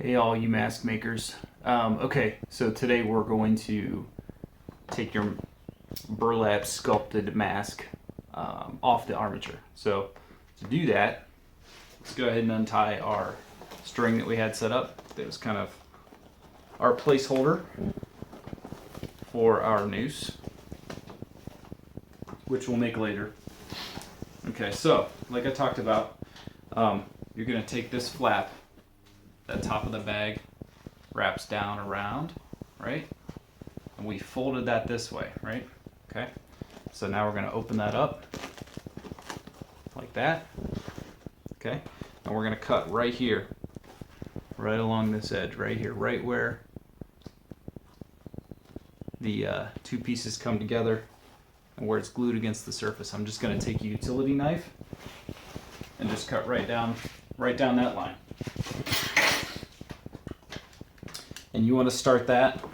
Hey all you mask makers. Okay, so today we're going to take your burlap sculpted mask off the armature. So to do that, let's go ahead and untie our string that we had set up. That was kind of our placeholder for our noose, which we'll make later. Okay, so like I talked about, you're going to take this flap. That top of the bag wraps down around, right? And we folded that this way, right? Okay. So now we're going to open that up like that. Okay. And we're going to cut right here, right along this edge, right here, right where the two pieces come together and where it's glued against the surface. I'm just going to take a utility knife and just cut right down that line. And you want to start that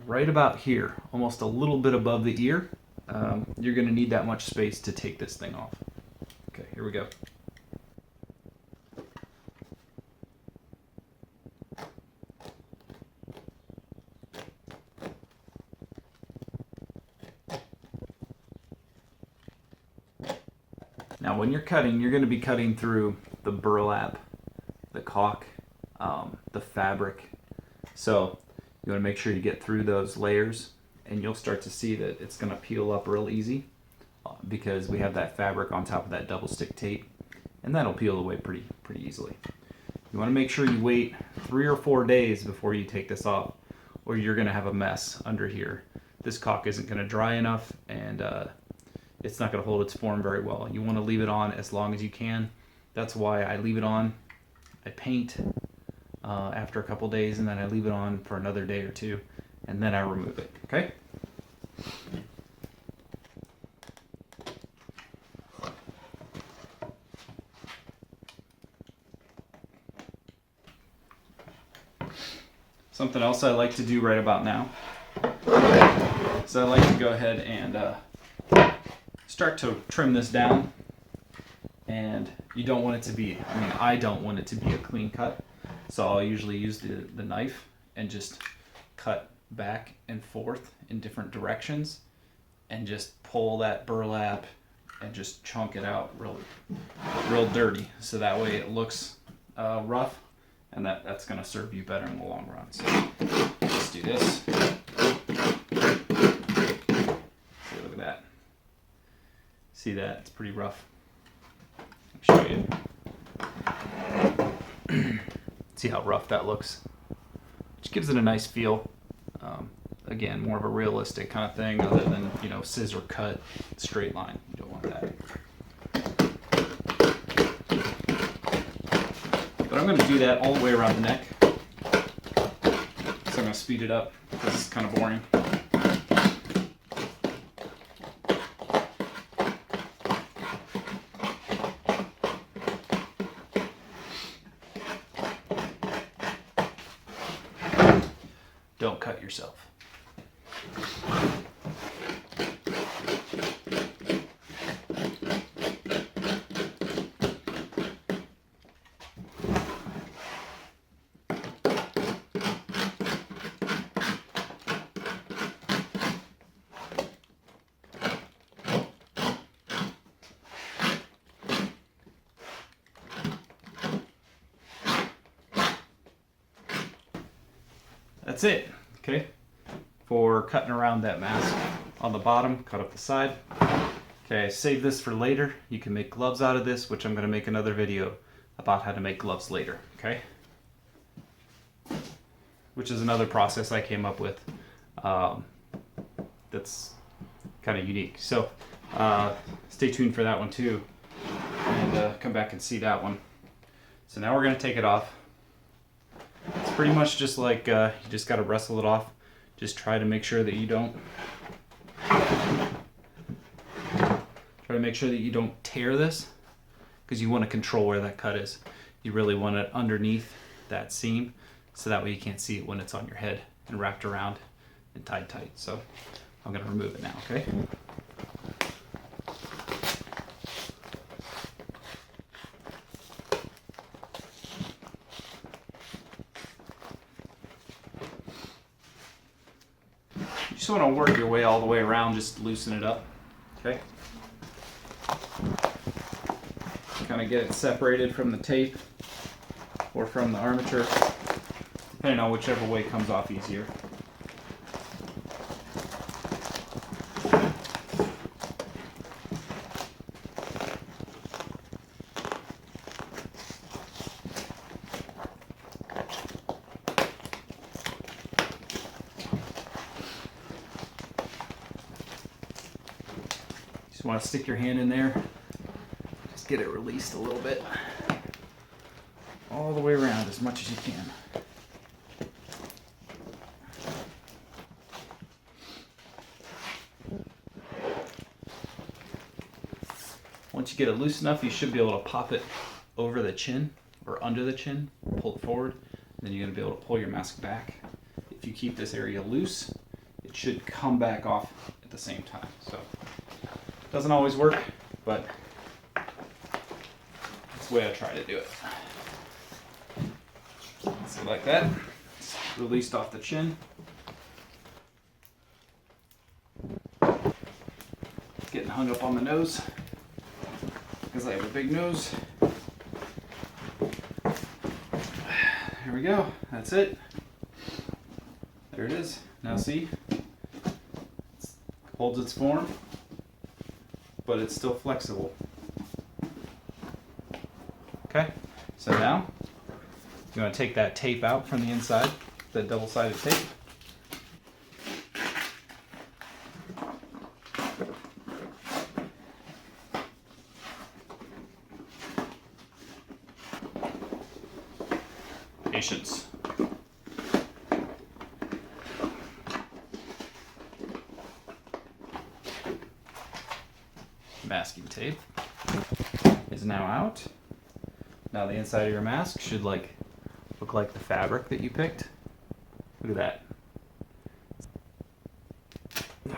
right about here, almost a little bit above the ear. You're going to need that much space to take this thing off. Okay, here we go. Now when you're cutting, you're going to be cutting through the burlap, the caulk, the fabric. So you want to make sure you get through those layers, and you'll start to see that it's going to peel up real easy because we have that fabric on top of that double stick tape, and that'll peel away pretty easily. You want to make sure you wait 3 or 4 days before you take this off, or you're going to have a mess under here. This caulk isn't going to dry enough, and it's not going to hold its form very well. You want to leave it on as long as you can. That's why I leave it on. I paint after a couple days, and then I leave it on for another day or two, and then I remove it. Okay? Something else I like to do right about now. So I like to go ahead and start to trim this down. And you don't want it to be, I don't want it to be a clean cut. So I'll usually use the knife and just cut back and forth in different directions and just pull that burlap and just chunk it out real dirty. So that way it looks rough, and that's going to serve you better in the long run. So let's do this. See, look at that. See that? It's pretty rough. Show you. See how rough that looks, which gives it a nice feel. Again, more of a realistic kind of thing, other than scissor cut straight line. You don't want that. But I'm going to do that all the way around the neck, so I'm going to speed it up because it's kind of boring. Don't cut yourself. That's it, okay, for cutting around that mask. On the bottom, cut up the side. Okay, save this for later. You can make gloves out of this, which I'm going to make another video about how to make gloves later, okay? Which is another process I came up with that's kind of unique. So stay tuned for that one too, and come back and see that one. So now we're going to take it off. It's pretty much just like you just got to wrestle it off. Just try to make sure that you don't tear this, because you want to control where that cut is. You really want it underneath that seam, so that way you can't see it when it's on your head and wrapped around and tied tight. So I'm going to remove it now, okay? just want to work your way all the way around, just loosen it up. Okay. Kind of get it separated from the tape or from the armature, depending on whichever way comes off easier. Just want to stick your hand in there, just get it released a little bit, all the way around as much as you can. Once you get it loose enough, you should be able to pop it over the chin or under the chin, pull it forward, and then you're going to be able to pull your mask back. If you keep this area loose, it should come back off at the same time. So it doesn't always work, but that's the way I try to do it. So like that, it's released off the chin. It's getting hung up on the nose because I have a big nose. There we go. That's it. There it is. Now see, it holds its form, but it's still flexible. Okay, so now you want to take that tape out from the inside, the double-sided tape. Patience. Masking tape is now out. Now the inside of your mask should look like the fabric that you picked. Look at that.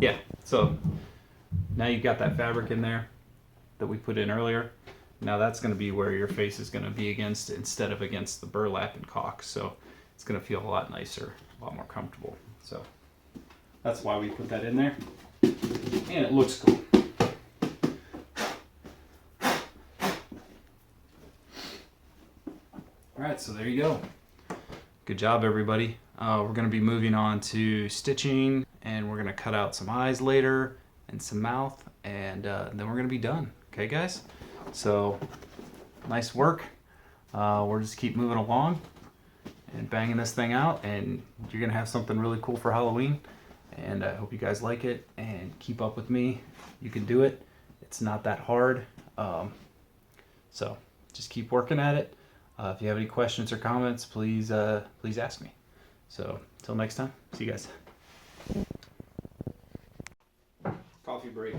Yeah, so now you've got that fabric in there that we put in earlier. Now that's going to be where your face is going to be against, instead of against the burlap and caulk. So it's going to feel a lot nicer, a lot more comfortable. So that's why we put that in there. And it looks cool. Alright, so there you go. Good job, everybody. We're going to be moving on to stitching, and we're going to cut out some eyes later and some mouth, and then we're going to be done. Okay, guys? So, nice work. We'll just keep moving along and banging this thing out, and you're going to have something really cool for Halloween. And I hope you guys like it, and keep up with me. You can do it. It's not that hard. So just keep working at it. If you have any questions or comments, please ask me. So until next time, see you guys. Coffee break.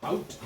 Out.